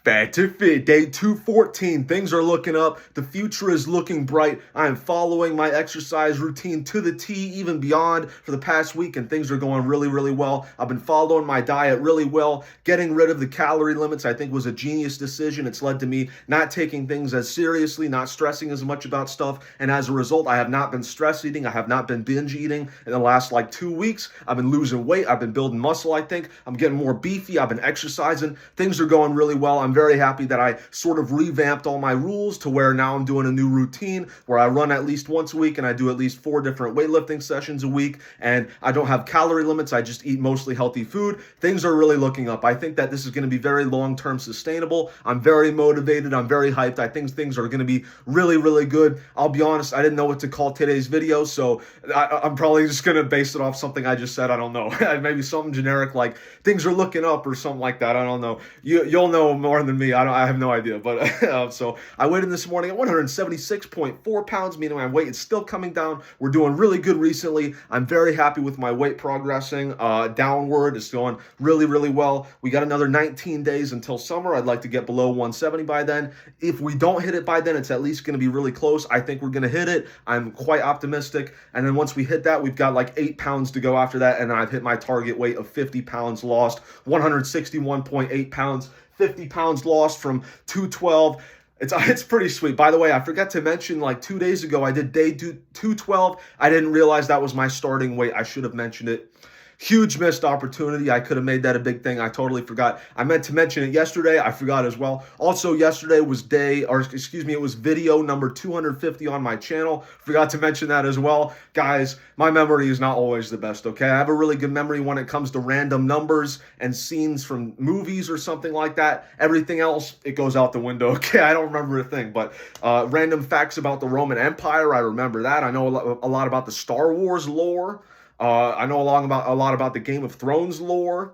Fat to Fit, day 214. Things are looking up. The future is looking bright. I am following my exercise routine to the T, even beyond for the past week, and things are going really, really well. I've been following my diet really well. Getting rid of the calorie limits, I think, was a genius decision. It's led to me not taking things as seriously, not stressing as much about stuff, and as a result, I have not been stress eating. I have not been binge eating in the last 2 weeks. I've been losing weight. I've been building muscle, I think. I'm getting more beefy. I've been exercising. Things are going really well. I'm very happy that I sort of revamped all my rules to where now I'm doing a new routine where I run at least once a week and I do at least 4 different weightlifting sessions a week, and I don't have calorie limits. I just eat mostly healthy food. Things are really looking up. I think that this is going to be very long-term sustainable. I'm very motivated. I'm very hyped. I think things are going to be really, really good. I'll be honest, I didn't know what to call today's video, so I'm probably just going to base it off something I just said. I don't know. Maybe something generic like things are looking up or something like that. I don't know. You'll know more than me. I have no idea. But so I weighed in this morning at 176.4 pounds, meaning my weight is still coming down. We're doing really good recently. I'm very happy with my weight progressing downward. It's going really, really well. We got another 19 days until summer. I'd like to get below 170 by then. If we don't hit it by then, it's at least going to be really close. I think we're going to hit it. I'm quite optimistic. And then once we hit that, we've got 8 pounds to go after that. And then I've hit my target weight of 50 pounds lost, 161.8 pounds. 50 pounds lost from 212. It's pretty sweet. By the way, I forgot to mention 2 days ago I did day 212. I didn't realize that was my starting weight. I should have mentioned it. Huge missed opportunity. I could have made that a big thing. I totally forgot. I meant to mention it yesterday. I forgot as well. Also, yesterday was it was video number 250 on my channel. Forgot to mention that as well. Guys, my memory is not always the best, okay? I have a really good memory when it comes to random numbers and scenes from movies or something like that. Everything else, it goes out the window, okay? I don't remember a thing, but random facts about the Roman Empire, I remember that. I know a lot about the Star Wars lore. I know a lot about the Game of Thrones lore.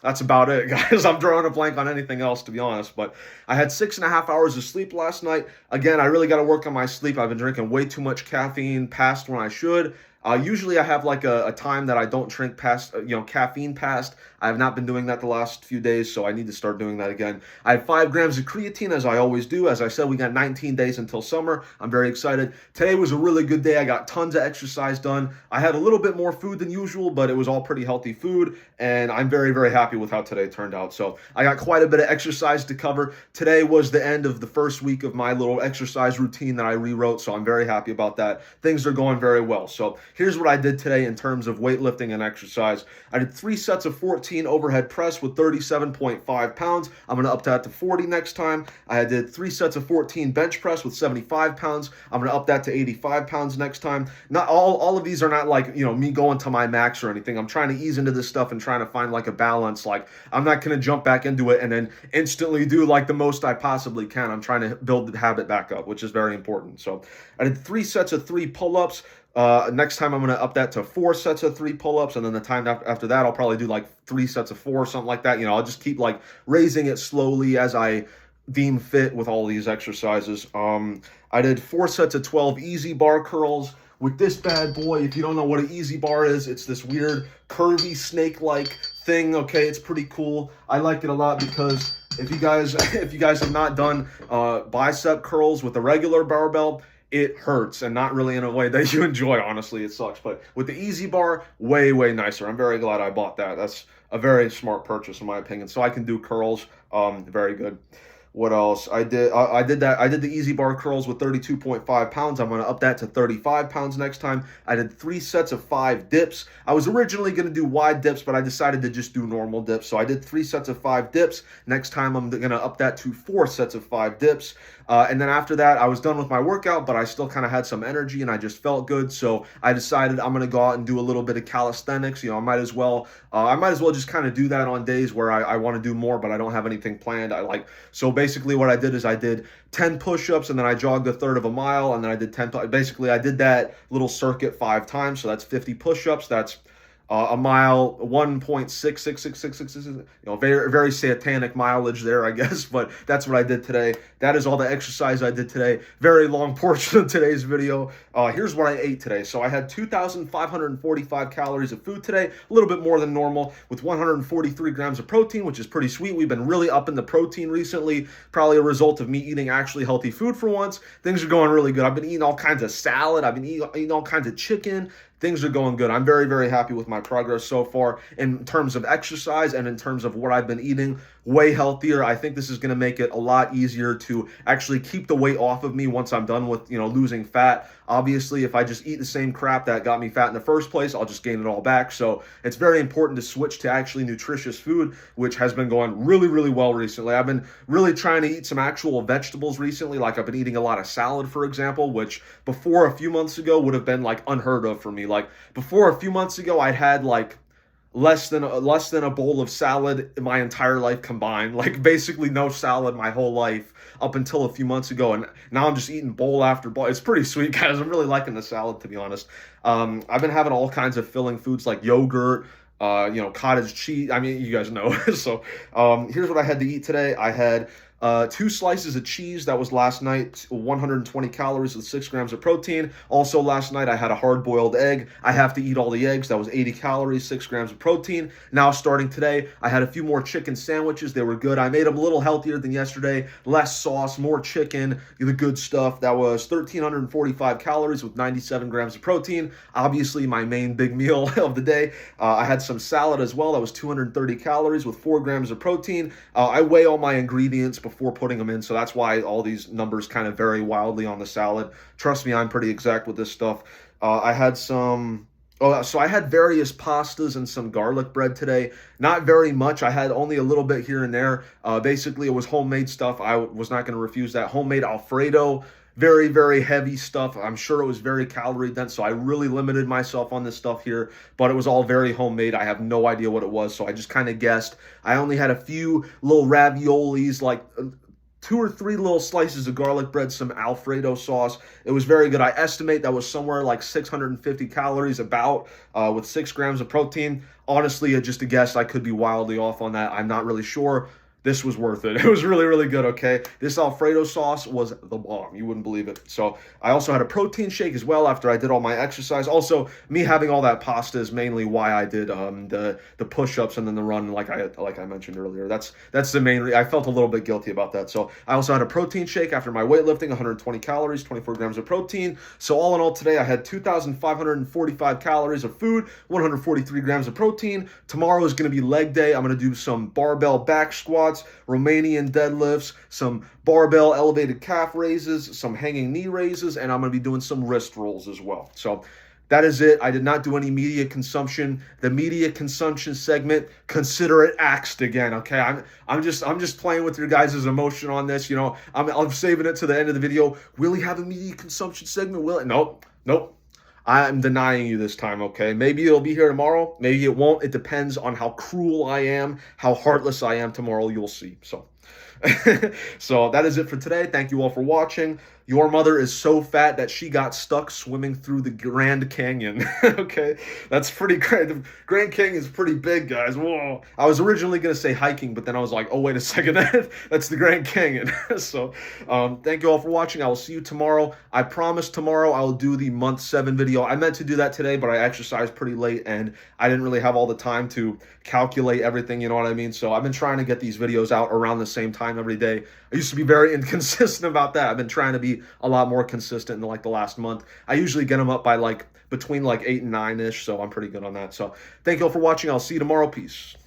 That's about it, guys. I'm drawing a blank on anything else, to be honest. But I had 6.5 hours of sleep last night. Again, I really got to work on my sleep. I've been drinking way too much caffeine past when I should. Usually I have a time that I don't drink past, caffeine past. I have not been doing that the last few days, so I need to start doing that again. I have 5 grams of creatine, as I always do. As I said, we got 19 days until summer. I'm very excited. Today was a really good day. I got tons of exercise done. I had a little bit more food than usual, but it was all pretty healthy food, and I'm very, very happy with how today turned out. So I got quite a bit of exercise to cover. Today was the end of the first week of my little exercise routine that I rewrote, so I'm very happy about that. Things are going very well. So here's what I did today in terms of weightlifting and exercise. I did 3 sets of 14 overhead press with 37.5 pounds. I'm going to up that to 40 next time. I did 3 sets of 14 bench press with 75 pounds. I'm going to up that to 85 pounds next time. Not all of these are not me going to my max or anything. I'm trying to ease into this stuff and trying to find a balance. I'm not going to jump back into it and then instantly do the most I possibly can. I'm trying to build the habit back up, which is very important. So I did 3 sets of 3 pull-ups. Next time I'm going to up that to 4 sets of 3 pull-ups, and then the time after that I'll probably do 3 sets of 4 or something like that. I'll just keep raising it slowly as I deem fit with all these exercises. I did 4 sets of 12 easy bar curls with this bad boy. If you don't know what an easy bar is, it's this weird curvy snake-like thing. Okay, it's pretty cool. I like it a lot because if you guys have not done bicep curls with a regular barbell, it hurts, and not really in a way that you enjoy. Honestly, it sucks. But with the easy bar, way, way nicer. I'm very glad I bought that. That's a very smart purchase in my opinion. So I can do curls. Very good. What else? I did the easy bar curls with 32.5 pounds. I'm going to up that to 35 pounds next time. I did 3 sets of 5 dips. I was originally going to do wide dips, but I decided to just do normal dips. So I did 3 sets of 5 dips. Next time I'm going to up that to 4 sets of 5 dips. And then after that, I was done with my workout, but I still kind of had some energy and I just felt good. So I decided I'm going to go out and do a little bit of calisthenics. I might as well just kind of do that on days where I want to do more, but I don't have anything planned. So basically what I did is I did 10 push-ups, and then I jogged a third of a mile, and then I did 10. Basically, I did that little circuit 5 times, so that's 50 push-ups. That's a mile, 1.66666, very, very satanic mileage there, I guess, but that's what I did today. That is all the exercise I did today. Very long portion of today's video. Here's what I ate today. So I had 2,545 calories of food today, a little bit more than normal, with 143 grams of protein, which is pretty sweet. We've been really up in the protein recently, probably a result of me eating actually healthy food for once. Things are going really good. I've been eating all kinds of salad. I've been eating all kinds of chicken. Things are going good. I'm very, very happy with my progress so far in terms of exercise and in terms of what I've been eating. Way healthier. I think this is going to make it a lot easier to actually keep the weight off of me once I'm done with, losing fat. Obviously, if I just eat the same crap that got me fat in the first place, I'll just gain it all back. So it's very important to switch to actually nutritious food, which has been going really, really well recently. I've been really trying to eat some actual vegetables recently. Like I've been eating a lot of salad, for example, which before a few months ago would have been like unheard of for me. Like before a few months ago, I'd had like less than a bowl of salad in my entire life combined. Like basically no salad my whole life up until a few months ago, and now I'm just eating bowl after bowl. It's pretty sweet, guys. I'm really liking the salad, to be honest. I've been having all kinds of filling foods like yogurt, cottage cheese. I mean, you guys know. So here's what I had to eat today. I had 2 slices of cheese. That was last night, 120 calories with 6 grams of protein. Also last night I had a hard-boiled egg. I have to eat all the eggs. That was 80 calories, 6 grams of protein. Now starting today, I had a few more chicken sandwiches. They were good. I made them a little healthier than yesterday. Less sauce, more chicken, the good stuff. That was 1,345 calories with 97 grams of protein. Obviously my main big meal of the day. I had some salad as well. That was 230 calories with 4 grams of protein. I weigh all my ingredients before putting them in, so that's why all these numbers kind of vary wildly on the salad. Trust me, I'm pretty exact with this stuff. I had some so I had various pastas and some garlic bread today. Not very much. I had only a little bit here and there. Basically, it was homemade stuff. I was not going to refuse that. Homemade Alfredo. Very, very heavy stuff. I'm sure it was very calorie dense, so I really limited myself on this stuff here, but it was all very homemade. I have no idea what it was, so I just kind of guessed. I only had a few little raviolis, like 2 or 3 little slices of garlic bread, some Alfredo sauce. It was very good. I estimate that was somewhere like 650 calories about, with 6 grams of protein. Honestly, just a guess. I could be wildly off on that. I'm not really sure. This was worth it. It was really, really good, okay? This Alfredo sauce was the bomb. You wouldn't believe it. So I also had a protein shake as well after I did all my exercise. Also, me having all that pasta is mainly why I did the push-ups and then the run, like I mentioned earlier. That's the main I felt a little bit guilty about that. So I also had a protein shake after my weightlifting, 120 calories, 24 grams of protein. So all in all, today I had 2,545 calories of food, 143 grams of protein. Tomorrow is going to be leg day. I'm going to do some barbell back squats, Romanian deadlifts, some barbell elevated calf raises, some hanging knee raises, and I'm going to be doing some wrist rolls as well. So that is it. I did not do any media consumption. The media consumption segment, consider it axed again. Okay, I'm just playing with your guys' emotion on this. I'm saving it to the end of the video. Will he have a media consumption segment? Will it? Nope. I'm denying you this time, okay? Maybe it'll be here tomorrow. Maybe it won't. It depends on how cruel I am, how heartless I am tomorrow. You'll see. So that is it for today. Thank you all for watching. Your mother is so fat that she got stuck swimming through the Grand Canyon. Okay, that's pretty great. The Grand Canyon is pretty big, guys. Whoa. I was originally going to say hiking, but then I was like, oh, wait a second. That's the Grand Canyon. So thank you all for watching. I will see you tomorrow. I promise tomorrow I will do the month 7 video. I meant to do that today, but I exercised pretty late, and I didn't really have all the time to calculate everything, you know what I mean? So I've been trying to get these videos out around the same time every day. I used to be very inconsistent about that. I've been trying to be a lot more consistent in like the last month. I usually get them up by like between like 8 and 9-ish, so I'm pretty good on that. So thank you all for watching. I'll see you tomorrow. Peace.